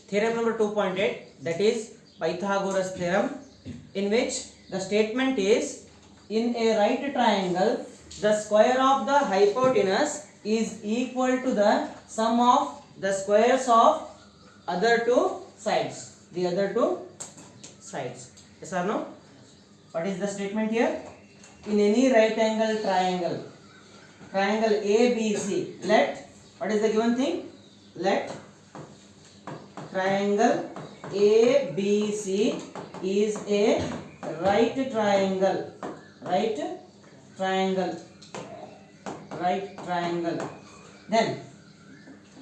theorem number 2.8, that is Pythagoras theorem, in which the statement is, in a right triangle the square of the hypotenuse is equal to the sum of the squares of other two sides. The other two sides. Yes or no? What is the statement here? In any right angle triangle, triangle ABC, let, what is the given thing? Let triangle ABC is a right triangle. Right triangle. Right triangle. Then,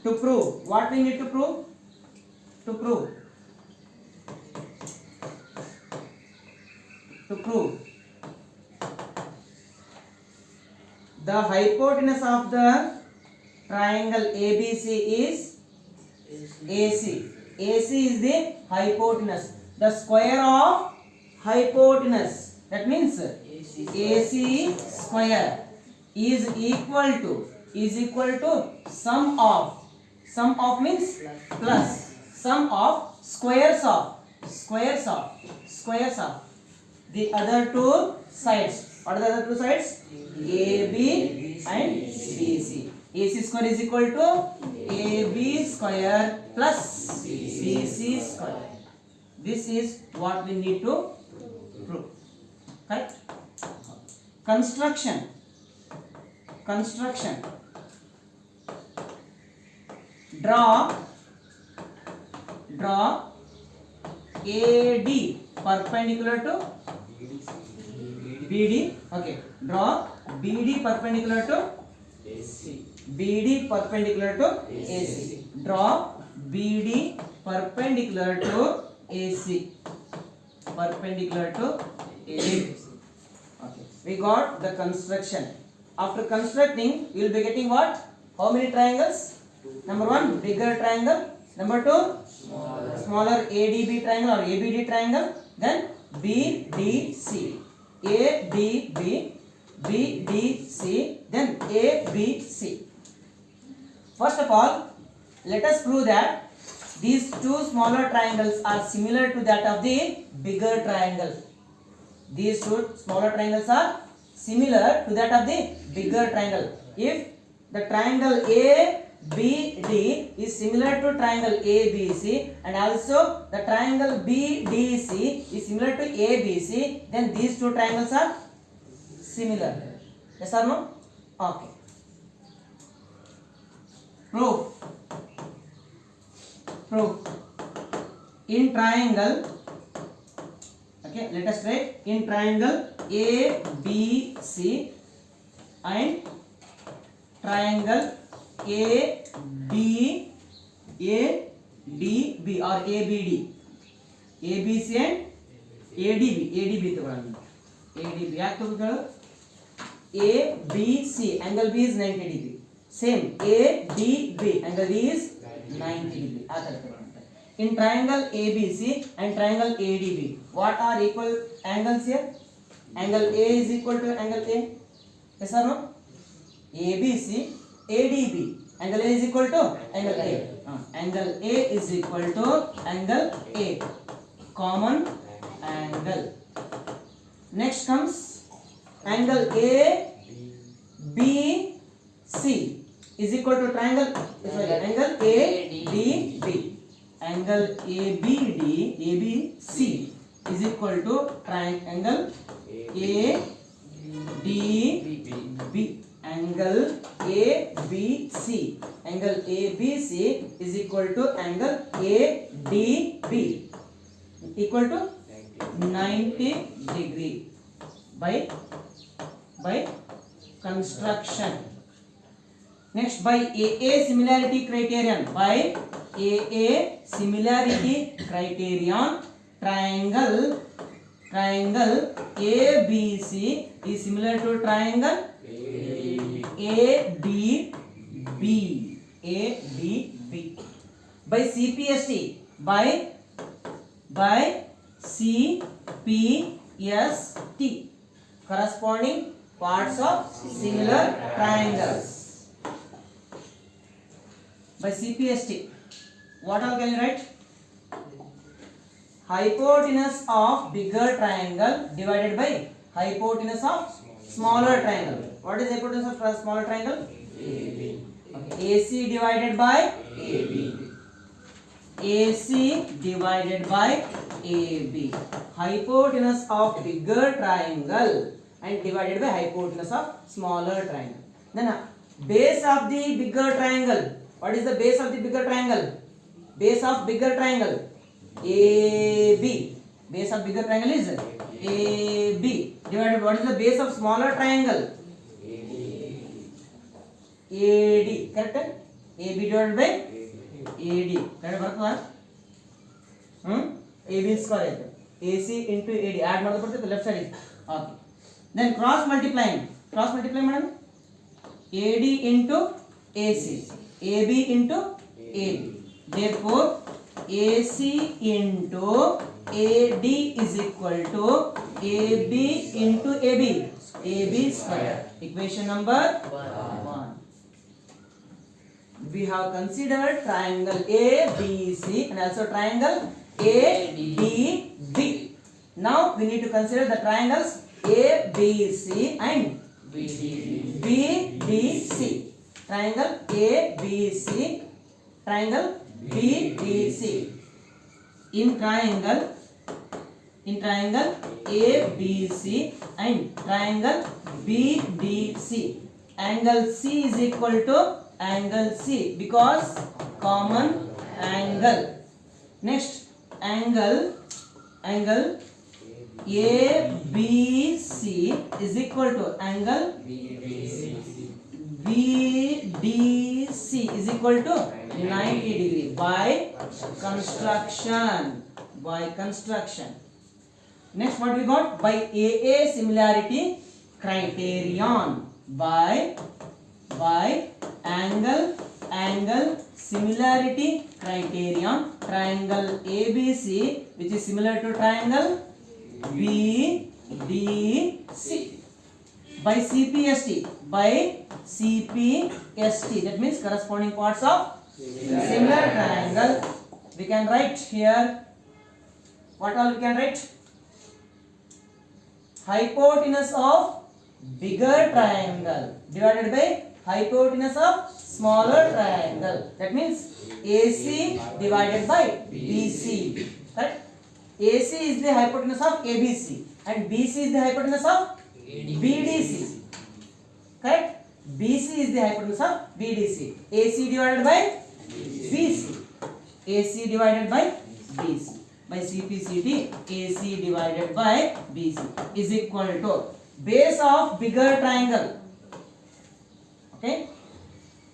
to prove, what we need to prove? To prove the hypotenuse of the triangle ABC is AC. AC is the hypotenuse. The square of hypotenuse, that means AC square is equal to sum of means plus sum of squares of the other two sides. What are the other two sides? AB and BC. AC square is equal to AB square plus BC square. This is what we need to prove. Correct? Construction. Draw AD perpendicular to BD. Okay. Draw BD perpendicular to AC. BD perpendicular to AC. Draw BD perpendicular to AC. Perpendicular to AC. Okay. We got the construction. After constructing, you will be getting what? How many triangles? Number 1, bigger triangle. Number 2, smaller ADB triangle or ABD triangle. Then BDC. ADB, BDC, then ABC. First of all, let us prove that these two smaller triangles are similar to that of the bigger triangle. These two smaller triangles are similar to that of the bigger triangle. If the triangle ABD is similar to triangle ABC and also the triangle BDC is similar to ABC, then these two triangles are similar. Yes or no? Okay. Proof. In triangle, okay, let us write, in triangle ABC and triangle ADB or ABD, ABC and ADB ADB ಯಾಕೆ ತಗೋಬೇಕು? ABC angle B is 90 degree. Same ADB angle B is 90 degree. ಆ ತರ ತಗೊಳ್ಳುತ್ತೆ. In triangle ABC and triangle ADB, what are equal angles here? Angle A is equal to angle A. Yes or no? ABC, ADB. Angle A is equal to angle A. Angle A is equal to angle A. Common angle. Next comes angle ABC is equal to triangle angle ADB. Angle ABC is equal to triangle ADB. Angle ABC. Angle ABC is equal to angle ADB. Equal to 90 degree by construction. Next, by AA similarity criterion. By AA similarity criterion, triangle ABC is similar to triangle ADB. By CPST, by CPST, corresponding parts of similar triangles. By CPST, what all can you write? hypotenuse of bigger triangle divided by hypotenuse of smaller triangle. What is hypotenuse of smaller triangle? AB. Okay. AC divided by AB. AC divided by AB. Hypotenuse of bigger triangle and divided by hypotenuse of smaller triangle. Then base of the bigger triangle. What is the base of the bigger triangle? Base of bigger triangle AB. Base of bigger triangle is AB divided by what is the base of smaller triangle? AD. Correct? AB divided by AD. Correct ಬರ್ತದಾ? AB square ಆಯ್ತು. AC into AD add ಮಾಡೋದು ಬರ್ತದೆ left side. Okay. Then cross multiplying ಮಾಡೋಣ. AD into AC. AB into AB. Therefore AC into AD is equal to AB into AB. AB square. Equation number 1. We have considered triangle ABC and also triangle ADB. Now we need to consider the triangles ABC and BDC. Triangle ABC, triangle BDC. In triangle ABC and triangle BDC, angle C is equal to angle C because common angle. Next, angle ABC is equal to angle BDC is equal to 90 degree by construction. Next, what we got? By AA similarity criterion. By angle similarity criterion, triangle ABC which is similar to triangle BDC. By CPST, that means corresponding parts of similar triangle. We can write here, what all we can write? Hypotenuse of bigger triangle divided by hypotenuse of smaller triangle. That means AC divided by BC. Correct? AC is the hypotenuse of ABC and BC is the hypotenuse of BDC. Correct? BC is the hypotenuse of BDC. AC divided by BC. AC divided by BC. By CPCD, AC divided by BC is equal to base of bigger triangle. Okay?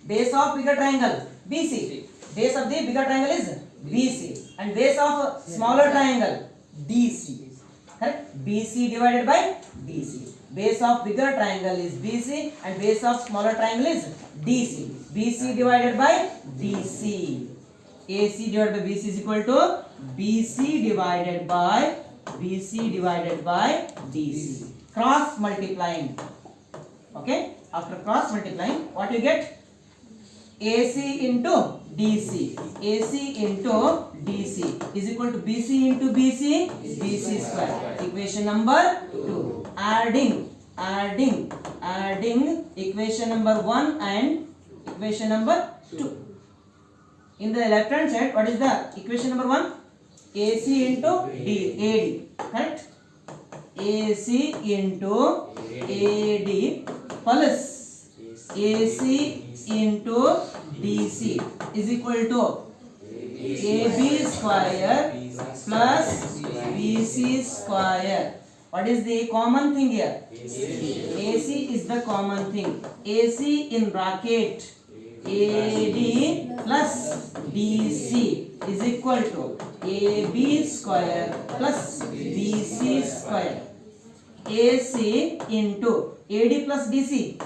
Base of bigger triangle BC. Base of the bigger triangle is BC and base of smaller triangle DC. Correct? BC divided by DC. Base of bigger triangle is BC and base of smaller triangle is DC. BC divided by DC. AC divided by BC is equal to BC divided by DC. Cross multiplying. Okay? After cross multiplying, what you get? AC into DC. AC into DC is equal to BC into BC square. Equation number 2. Adding equation number 1 and equation number 2. In the left hand side, what is the equation number 1? AC into AD. Correct? AC into AD plus AC into DC is equal to AB square plus BC square. What is the common thing here? AC is the common thing. AC in bracket AD plus DC is equal to AB square plus BC square. AC into AD plus DC.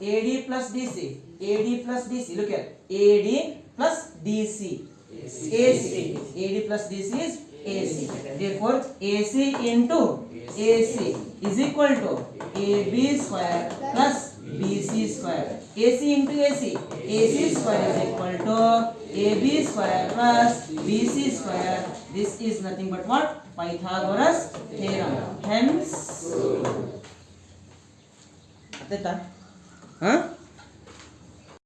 AD plus DC. AD plus DC. Look here. AD plus DC. AC. AD plus DC is AC. Therefore, AC into AC is equal to AB square plus BC square. AC into AC. AC square is equal to AB square plus BC square. This is nothing but what? Pythagoras theorem. Hence,